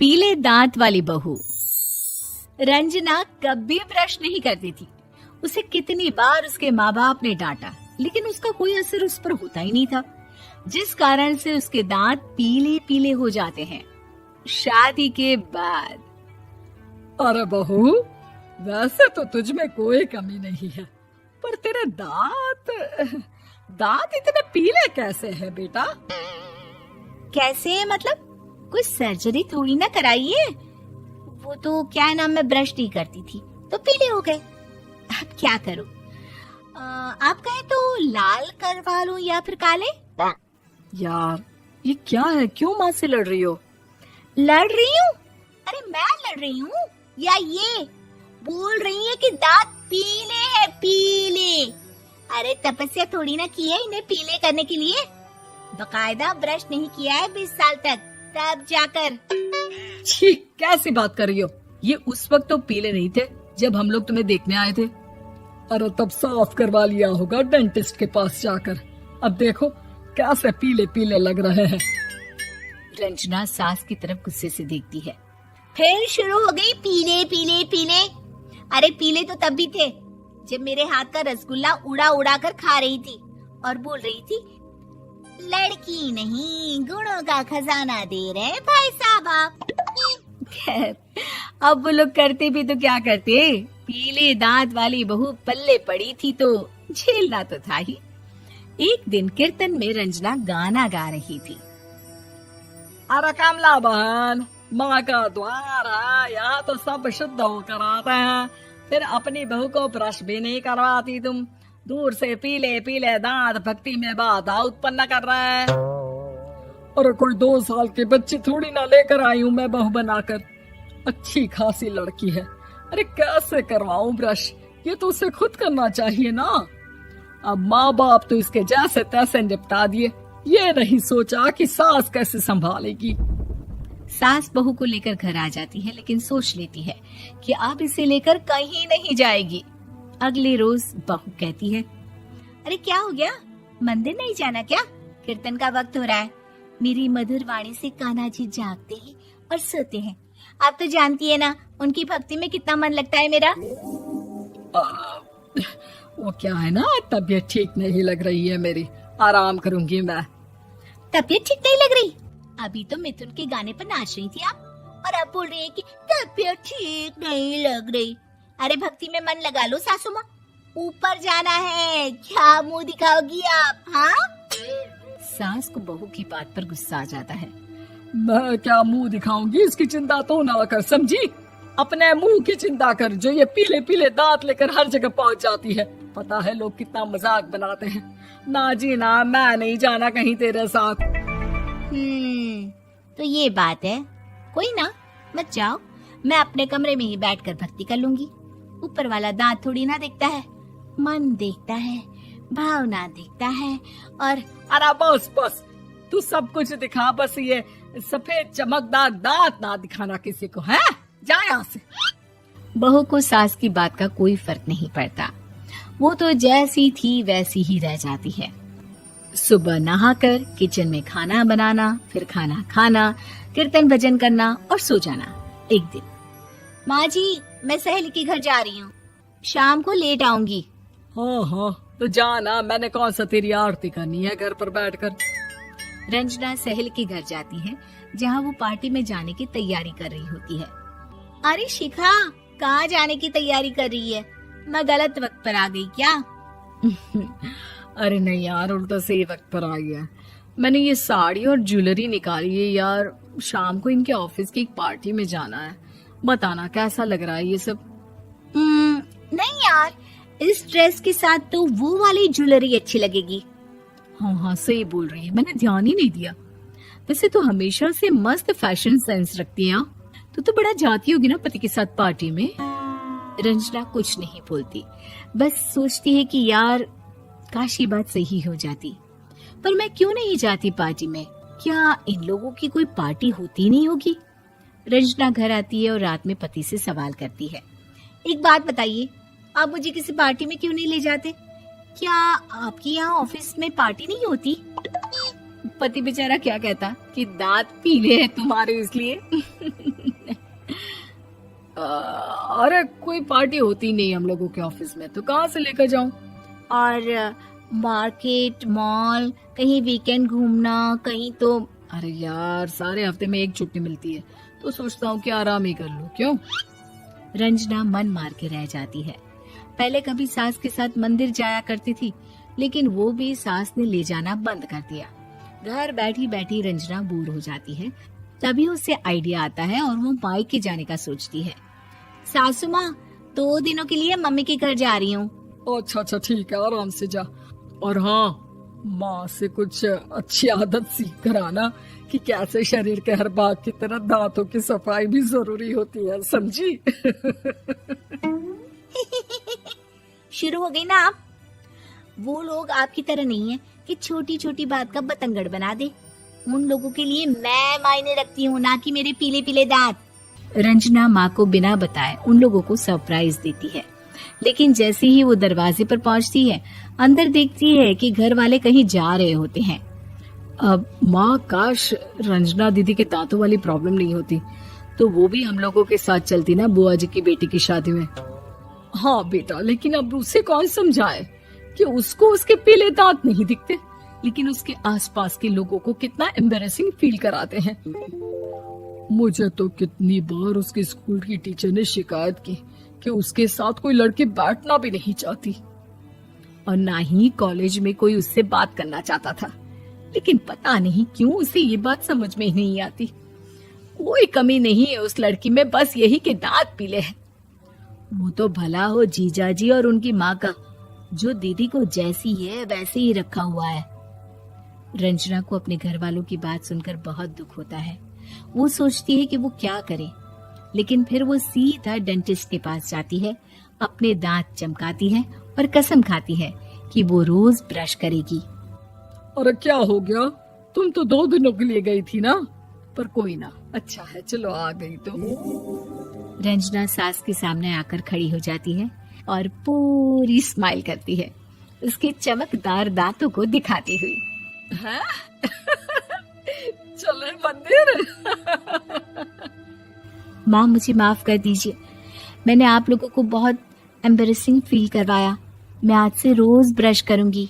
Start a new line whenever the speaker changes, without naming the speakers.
पीले दांत वाली बहू। रंजना कभी ब्रश नहीं करती थी। उसे कितनी बार उसके माँ बाप ने डांटा, लेकिन उसका कोई असर उस पर होता ही नहीं था, जिस कारण से उसके दांत पीले पीले हो जाते हैं। शादी के बाद।
अरे बहू, वैसे तो तुझ में कोई कमी नहीं है, पर तेरे दांत इतने पीले कैसे हैं बेटा?
कैसे मतलब? कोई सर्जरी थोड़ी ना कराइए। वो तो क्या नाम, मैं ब्रश नहीं करती थी तो पीले हो गए। अब क्या करूं? आप कहे तो लाल करवा लूं या फिर काले?
यार ये क्या है, क्यों माँ से लड़ रही हो?
लड़ रही हूँ? अरे मैं लड़ रही हूँ या ये बोल रही है कि दांत पीले हैं, पीले। अरे तपस्या थोड़ी ना की है इन्हें पीले करने के लिए। बकायदा ब्रश नहीं किया है 20 साल तक, तब जाकर।
छी, कैसी बात कर रही हो? ये उस वक्त तो पीले नहीं थे जब हम लोग तुम्हें देखने आए थे। अरे तब साफ करवा लिया होगा डेंटिस्ट के पास जाकर। अब देखो कैसे पीले पीले लग रहे हैं।
रंजना सास की तरफ गुस्से से देखती है। फिर शुरू हो गई पीले पीले पीले। अरे पीले तो तब भी थे जब मेरे हाथ का रसगुल्ला उड़ा उड़ा कर खा रही थी और बोल रही थी, लड़की नहीं गुणों का खजाना दे रहे भाई साहब आप। खैर, अब वो लोग करते भी तो क्या करते, पीले दांत वाली बहू पल्ले पड़ी थी तो झेलना तो था ही। एक दिन कीर्तन में रंजना गाना गा रही थी।
अरे कमला बहन, माँ का द्वार है, यहाँ तो सब शुद्ध होकर आते हैं, फिर अपनी बहू को ब्रश भी नहीं करवाती तुम। दूर से पीले पीले दांत भक्ति में बाधा उत्पन्न कर रहे हैं। अरे कोई 2 साल के बच्चे थोड़ी ना लेकर आई हूँ मैं बहू बनाकर। अच्छी खासी लड़की है, अरे कैसे करवाऊं ब्रश? ये तो उसे खुद करना चाहिए ना। अब माँ बाप तो इसके जैसे तैसे निपटा दिए, ये नहीं सोचा कि सास कैसे संभालेगी।
सास बहू को लेकर घर आ जाती है, लेकिन सोच लेती है कि अब इसे लेकर कहीं नहीं जाएगी। अगले रोज बहू कहती है, अरे क्या हो गया, मंदिर नहीं जाना क्या? कीर्तन का वक्त हो रहा है। मेरी मधुर वाणी से कान्हा जी जागते हैं और सोते हैं। आप तो जानती है ना उनकी भक्ति में कितना मन लगता है मेरा।
वो क्या है ना, तबीयत ठीक नहीं लग रही है मेरी, आराम करूंगी मैं।
तबीयत ठीक नहीं लग रही? अभी तो मिथुन के गाने पर नाच रही थी आप, और अब बोल रही है कि तबीयत ठीक नहीं लग रही। अरे भक्ति में मन लगा लो सासू माँ, ऊपर जाना है, क्या मुंह दिखाओगी आप? हाँ? सास को बहू की बात पर गुस्सा आ जाता है।
मैं क्या मुंह दिखाऊंगी, इसकी चिंता तो ना कर, समझी? अपने मुंह की चिंता कर, जो ये पीले पीले दांत लेकर हर जगह पहुंच जाती है। पता है लोग कितना मजाक बनाते हैं। ना जी ना, मैं नहीं जाना कहीं तेरे साथ।
तो ये बात है। कोई ना, मत जाओ, मैं अपने कमरे में ही बैठकर भक्ति कर लूंगी। ऊपर वाला दांत थोड़ी ना देखता है, मन देखता है, भावना देखता है। और
अरे बस बस, तू सब कुछ दिखा, बस ये सफेद चमकदार दांत ना दिखाना किसी को, है? जा यहाँ से।
बहू को सास की बात का कोई फर्क नहीं पड़ता, वो तो जैसी थी वैसी ही रह जाती है। सुबह नहाकर किचन में खाना बनाना, फिर खाना खाना, कीर्तन भजन करना और सो जाना। एक दिन, माँ जी मैं सहेली के घर जा रही हूँ, शाम को लेट आऊंगी।
हाँ, तो जाना, मैंने कौन सा तेरी आरती करनी है घर पर बैठकर।
रंजना सहेली के घर जाती है, जहाँ वो पार्टी में जाने की तैयारी कर रही होती है। अरे शिखा, कहाँ जाने की तैयारी कर रही है? मैं गलत वक्त पर आ गई क्या?
अरे नहीं यार, उल्टा सही वक्त पर आई है। मैंने ये साड़ी और ज्वेलरी निकाली है यार, शाम को इनके ऑफिस की एक पार्टी में जाना है। बताना कैसा लग रहा है ये सब?
नहीं यार, इस ड्रेस के साथ तो वो वाली ज्वेलरी अच्छी लगेगी।
हाँ, सही बोल रही है, मैंने ध्यान ही नहीं दिया। वैसे तो हमेशा से मस्त फैशन सेंस रखती है। तो बड़ा जाती होगी ना पति के साथ पार्टी में।
रंजना कुछ नहीं बोलती, बस सोचती है कि यार काश ये बात सही हो जाती, पर मैं क्यों नहीं जाती पार्टी में? क्या इन लोगों की कोई पार्टी होती नहीं होगी? रंजना घर आती है और रात में पति से सवाल करती है, एक बात बताइए, आप मुझे किसी पार्टी में क्यों नहीं ले जाते? क्या आपकी यहाँ ऑफिस में पार्टी नहीं होती? पति बेचारा क्या कहता कि दांत पीले हैं तुम्हारे इसलिए।
अरे कोई पार्टी होती नहीं हम लोगों के ऑफिस में, तो कहाँ से लेकर जाऊं?
और मार्केट, मॉल, कहीं वीकेंड घूमना, कहीं तो।
अरे यार सारे हफ्ते में एक छुट्टी मिलती है, तो सोचता हूँ कि आराम ही कर लूं। क्यों?
रंजना मन मार के रह जाती है। पहले कभी सास के साथ मंदिर जाया करती थी, लेकिन वो भी सास ने ले जाना बंद कर दिया। घर बैठी बैठी रंजना बोर हो जाती है। तभी उसे आइडिया आता है और वो मायके जाने का सोचती है। सासू माँ, 2 दिनों के लिए मम्मी के घर जा रही हूँ।
अच्छा ठीक है, आराम से जा। और हाँ, माँ से कुछ अच्छी आदत सीख कर आना कि कैसे शरीर के हर भाग की तरह दांतों की सफाई भी जरूरी होती है, समझी?
शुरू हो गई ना आप। वो लोग आपकी तरह नहीं है कि छोटी छोटी बात का बतंगड़ बना दे। उन लोगों के लिए मैं मायने रखती हूँ, ना कि मेरे पीले पीले दांत। रंजना माँ को बिना बताए उन लोगों को सरप्राइज देती है, लेकिन जैसे ही वो दरवाजे पर पहुंचती है, अंदर देखती है कि घर वाले कहीं जा रहे होते हैं।
अब माँ, काश रंजना दीदी के दांतों वाली प्रॉब्लम नहीं होती, तो वो भी हम लोगों के साथ चलती ना बुआ जी की बेटी की शादी में। हाँ बेटा, लेकिन अब उसे कौन समझाए कि उसको उसके पीले दांत नहीं दिखते, लेकिन उसके आसपास के लोगों को कितना एम्बैरेसिंग फील कराते हैं। मुझे तो कितनी बार उसके स्कूल की टीचर ने शिकायत की कि उसके साथ कोई लड़की बैठना भी नहीं चाहती, और ना ही कॉलेज में कोई उससे बात करना चाहता था। लेकिन पता नहीं क्यों उसे ये बात समझ में ही नहीं आती। कोई कमी नहीं है उस लड़की में, बस यही कि दांत पीले हैं। वो तो भला हो जीजाजी और उनकी माँ का, जो दीदी को जैसी है वैसे ही रखा हुआ है। रंजना को अपने घर वालों की बात सुनकर बहुत दुख होता है। वो सोचती है कि वो क्या करे, लेकिन फिर वो सीधा डेंटिस्ट के पास जाती है, अपने दांत चमकाती है और कसम खाती है कि वो रोज ब्रश करेगी। अरे क्या हो गया? तुम तो 2 दिनों के लिए गई थी ना, पर कोई ना, अच्छा है, चलो आ गई तो। रंजना सास के सामने आकर खड़ी हो जाती है और पूरी स्माइल करती है, उसके चमकदार दांतों को दिखाती हुई। है? चले मंदिर। माँ, मुझे माफ कर दीजिए, मैंने आप लोगों को बहुत एम्बैरेसिंग फील करवाया। मैं आज से रोज ब्रश करूंगी।